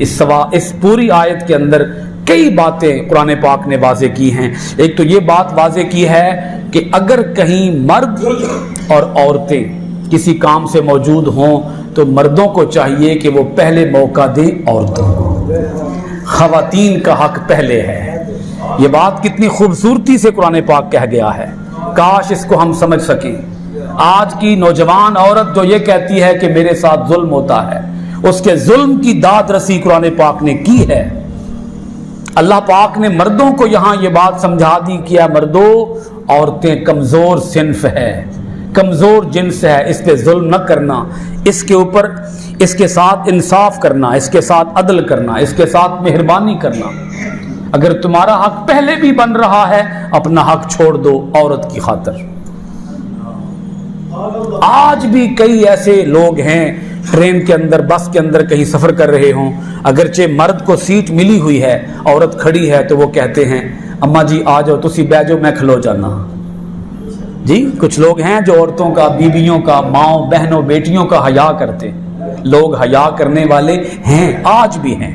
اس پوری آیت کے اندر کئی باتیں قرآن پاک نے واضح کی ہیں. ایک تو یہ بات واضح کی ہے کہ اگر کہیں مرد اور عورتیں کسی کام سے موجود ہوں تو مردوں کو چاہیے کہ وہ پہلے موقع دیں عورتوں کو. خواتین کا حق پہلے ہے. یہ بات کتنی خوبصورتی سے قرآن پاک کہہ گیا ہے, کاش اس کو ہم سمجھ سکیں. آج کی نوجوان عورت جو یہ کہتی ہے کہ میرے ساتھ ظلم ہوتا ہے, اس کے ظلم کی داد رسی قرآن پاک نے کی ہے. اللہ پاک نے مردوں کو یہاں یہ بات سمجھا دی کیا مردوں, عورتیں کمزور صنف ہے, کمزور جنس ہے, اس پہ ظلم نہ کرنا, اس کے اوپر اس کے ساتھ انصاف کرنا, اس کے ساتھ عدل کرنا, اس کے ساتھ مہربانی کرنا. اگر تمہارا حق پہلے بھی بن رہا ہے اپنا حق چھوڑ دو عورت کی خاطر. آج بھی کئی ایسے لوگ ہیں ٹرین کے اندر, بس کے اندر کہیں سفر کر رہے ہوں, اگرچہ مرد کو سیٹ ملی ہوئی ہے, عورت کھڑی ہے, تو وہ کہتے ہیں اماں جی آ جاؤ, تسی بہ جاؤ, میں کھلو جانا. جی کچھ لوگ ہیں جو عورتوں کا, بیویوں کا, ماؤں بہنوں بیٹیوں کا حیا کرتے. لوگ حیا کرنے والے ہیں, آج بھی ہیں.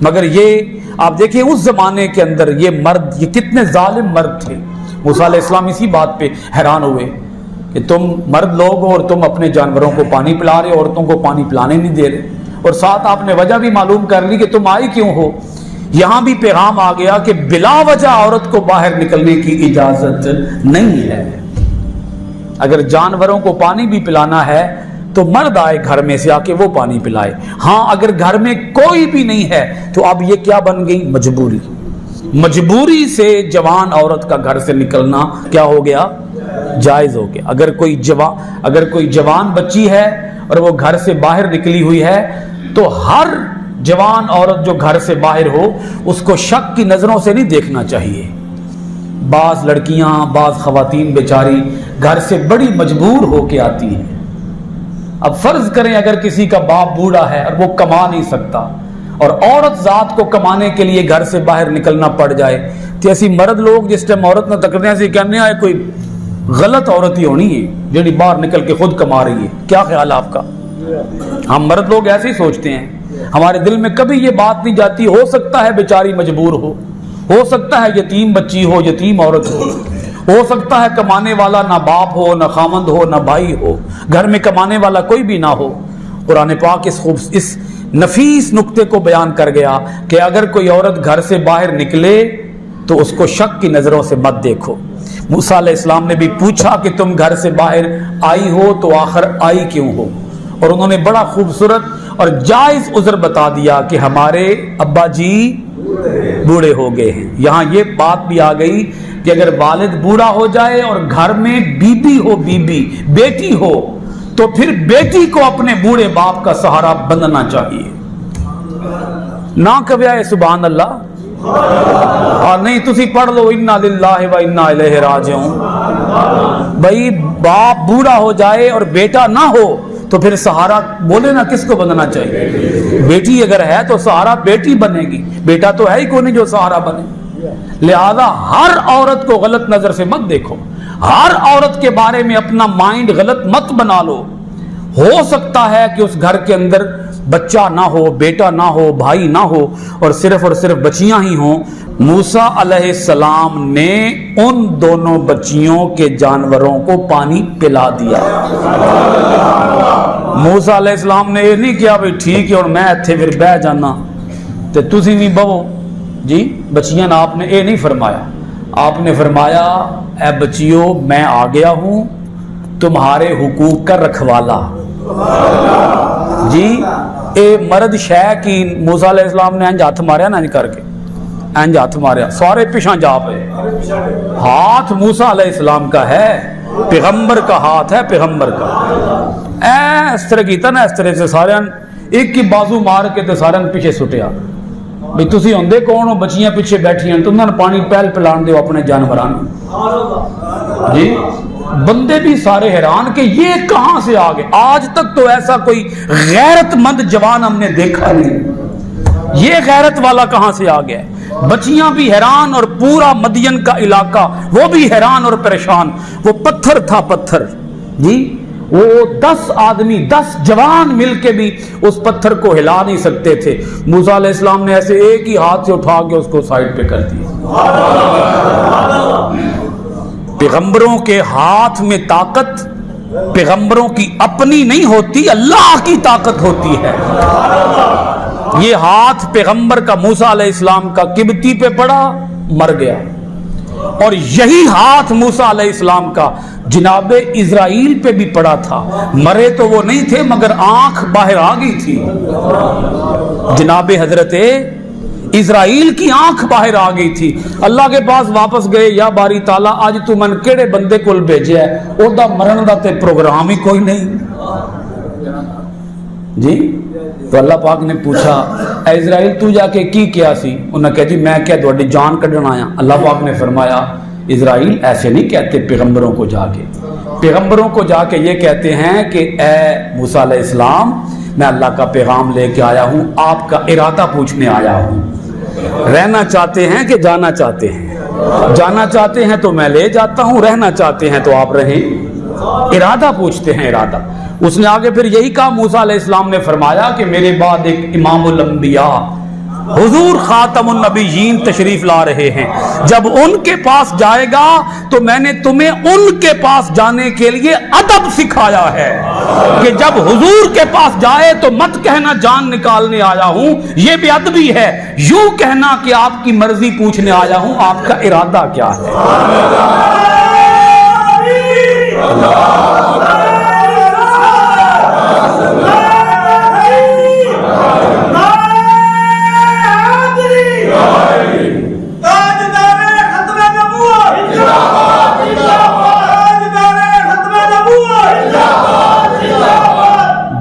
مگر یہ آپ دیکھیں اس زمانے کے اندر یہ مرد, یہ کتنے ظالم مرد تھے. موسیٰ علیہ السلام اسی بات پہ حیران ہوئے کہ تم مرد لوگ ہو اور تم اپنے جانوروں کو پانی پلا رہے, عورتوں کو پانی پلانے نہیں دے رہے, اور ساتھ آپ نے وجہ بھی معلوم کر لی کہ تم آئی کیوں ہو. یہاں بھی پیغام آ گیا کہ بلا وجہ عورت کو باہر نکلنے کی اجازت نہیں ہے. اگر جانوروں کو پانی بھی پلانا ہے تو مرد آئے گھر میں سے آ کے وہ پانی پلائے. ہاں اگر گھر میں کوئی بھی نہیں ہے تو اب یہ کیا بن گئی, مجبوری. مجبوری سے جوان عورت کا گھر سے نکلنا کیا ہو گیا, جائز ہو گیا. اگر کوئی جوان بچی ہے اور وہ گھر سے باہر نکلی ہوئی ہے تو ہر جوان عورت جو گھر سے باہر ہو اس کو شک کی نظروں سے نہیں دیکھنا چاہیے. بعض لڑکیاں, بعض خواتین بیچاری گھر سے بڑی مجبور ہو کے آتی ہیں. اب فرض کریں اگر کسی کا باپ بوڑھا ہے اور وہ کما نہیں سکتا اور عورت ذات کو کمانے کے لیے گھر سے باہر نکلنا پڑ جائے تو ایسی مرد لوگ جس ٹائم عورت نہ تکنے سے کہنے آئے کوئی غلط عورت ہی ہونی ہے جڑی باہر نکل کے خود کما رہی ہے. کیا خیال ہے آپ کا؟ ہم مرد لوگ ایسے ہی سوچتے ہیں, ہمارے دل میں کبھی یہ بات نہیں جاتی ہو سکتا ہے بیچاری مجبور ہو سکتا ہے یتیم بچی ہو, یتیم عورت ہو سکتا ہے کمانے والا نہ باپ ہو, نہ خامند ہو, نہ بھائی ہو, گھر میں کمانے والا کوئی بھی نہ ہو. قرآن پاک اس نفیس نقطے کو بیان کر گیا کہ اگر کوئی عورت گھر سے باہر نکلے تو اس کو شک کی نظروں سے مت دیکھو. موسیٰ علیہ السلام نے بھی پوچھا کہ تم گھر سے باہر آئی ہو تو آخر آئی کیوں ہو, اور انہوں نے بڑا خوبصورت اور جائز عذر بتا دیا کہ ہمارے ابا جی بوڑھے ہو گئے ہیں. یہاں یہ بات بھی آ گئی کہ اگر والد بوڑھا ہو جائے اور گھر میں بیوی ہو, بیٹی ہو, تو پھر بیٹی کو اپنے بوڑھے باپ کا سہارا بننا چاہیے. نہ کبھی سبحان اللہ, اور نہیں تسی پڑھ لو انا للہ و انا الیہ راجعون. بھائی باپ بوڑھا ہو جائے اور بیٹا نہ ہو تو پھر سہارا بولے نا کس کو بننا چاہیے. بیٹی اگر ہے تو سہارا بیٹی بنے گی, بیٹا تو ہے ہی کوئی نہیں جو سہارا بنے. لہذا ہر عورت کو غلط نظر سے مت دیکھو, ہر عورت کے بارے میں اپنا مائنڈ غلط مت بنا لو. ہو سکتا ہے کہ اس گھر کے اندر بچہ نہ ہو, بیٹا نہ ہو, بھائی نہ ہو, اور صرف بچیاں ہی ہوں. موسیٰ علیہ السلام نے ان دونوں بچیوں کے جانوروں کو پانی پلا دیا. موسیٰ علیہ السلام نے یہ نہیں کیا بھئی ٹھیک ہے اور میں اتھے پھر بہ جانا تے تسی نہیں بہو جی بچیاں. آپ نے یہ نہیں فرمایا, آپ نے فرمایا اے بچیوں میں آ گیا ہوں تمہارے حقوق کا رکھوالا. جی اے مرد شہ کی موسیٰ علیہ السلام نے انج ہاتھ ماریا نا, انج کر کے انج ہاتھ ماریا, سارے پیچھے جا پے. ہاتھ موسیٰ علیہ السلام کا ہے, پیغمبر کا ہاتھ ہے, پیغمبر کا. اس طرح کیتا نا, اس طرح سے سارے ایک کی بازو مار کے تے سارے پیچھے سٹیا. بھئی تسی ہوندے کون ہو, بچیاں پیچھے بیٹھی ہیں, تم نے پانی پہل پلان دیو اپنے جانوران. جی بندے بھی سارے حیران کہ یہ کہاں سے آ گئے. آج تک تو ایسا کوئی غیرت مند جوان ہم نے دیکھا نہیں, یہ غیرت والا کہاں سے آ گیا. بچیاں بھی حیران اور پورا مدین کا علاقہ وہ بھی حیران اور پریشان. وہ پتھر تھا, پتھر جی, وہ 10 آدمی 10 جوان مل کے بھی اس پتھر کو ہلا نہیں سکتے تھے. موسیٰ علیہ السلام نے ایسے ایک ہی ہاتھ سے اٹھا کے اس کو سائڈ پہ کر دیا. پیغمبروں کے ہاتھ میں طاقت پیغمبروں کی اپنی نہیں ہوتی، اللہ کی طاقت ہوتی ہے. یہ ہاتھ پیغمبر کا موسیٰ علیہ السلام کا قبطی پہ پڑا، مر گیا. اور یہی ہاتھ موسیٰ علیہ السلام کا جناب اسرائیل پہ بھی پڑا تھا. مرے تو وہ نہیں تھے مگر آنکھ باہر آ گئی تھی. جناب حضرت اسرائیل کی آنکھ باہر آ گئی تھی. اللہ کے پاس واپس گئے، یا باری تعالیٰ اج تو من کیڑے بندے کول بھیجیا ہے، او دا مرن دا تے پروگرام ہی کوئی نہیں جی. تو اللہ پاک نے پوچھا اے اسرائیل تو جا کے کی کیا سی؟ انہوں نے کہا جی میں کیا تہاڈی جان کڈن آیا. اللہ پاک نے فرمایا اسرائیل ایسے نہیں کہتے پیغمبروں کو جا کے. پیغمبروں کو جا کے یہ کہتے ہیں کہ اے موسیٰ علیہ السلام میں اللہ کا پیغام لے کے آیا ہوں، آپ کا ارادہ پوچھنے آیا ہوں. رہنا چاہتے ہیں کہ جانا چاہتے ہیں؟ جانا چاہتے ہیں تو میں لے جاتا ہوں، رہنا چاہتے ہیں تو آپ رہیں. ارادہ پوچھتے ہیں، ارادہ. اس نے آگے پھر یہی کہا، موسیٰ علیہ السلام نے فرمایا کہ میرے بعد ایک امام الانبیاء حضور خاتم النبیین تشریف لا رہے ہیں. جب ان کے پاس جائے گا تو میں نے تمہیں ان کے پاس جانے کے لیے ادب سکھایا ہے کہ جب حضور کے پاس جائے تو مت کہنا جان نکالنے آیا ہوں، یہ بے ادبی ہے. یوں کہنا کہ آپ کی مرضی پوچھنے آیا ہوں، آپ کا ارادہ کیا ہے.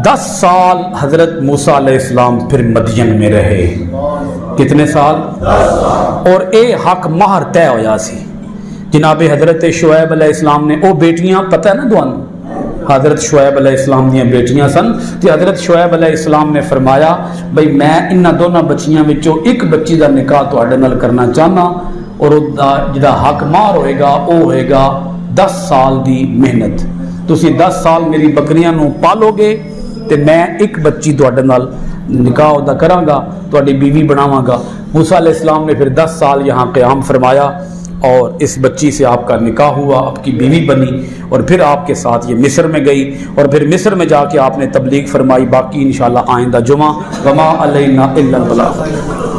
دس سال حضرت موسیٰ علیہ السلام پھر مدین میں رہے. کتنے سال؟ اور اے حق مہر طے ہویا سی. جناب حضرت شعیب علیہ السلام نے او بیٹیاں پتہ ہے نا دوانوں حضرت شعیب علیہ السلام دیاں بیٹیاں سن. تے حضرت شعیب علیہ السلام نے فرمایا بھئی میں انہاں دونوں بچیاں وچوں ایک بچی دا نکاح تواڈے نال کرنا چاہنا، اور جدا حق مہر ہوئے گا او ہوئے گا 10 سال دی محنت. تسی 10 سال میری بکریاں نو پالو گے تے میں ایک بچی تواڈے نال نکاح دا کراں گا، تواڈی بیوی بناواں گا. موسیٰ علیہ السلام نے پھر 10 سال یہاں قیام فرمایا اور اس بچی سے آپ کا نکاح ہوا، آپ کی بیوی بنی، اور پھر آپ کے ساتھ یہ مصر میں گئی، اور پھر مصر میں جا کے آپ نے تبلیغ فرمائی. باقی انشاءاللہ آئندہ جمعہ. وما علینا الا البلاغ.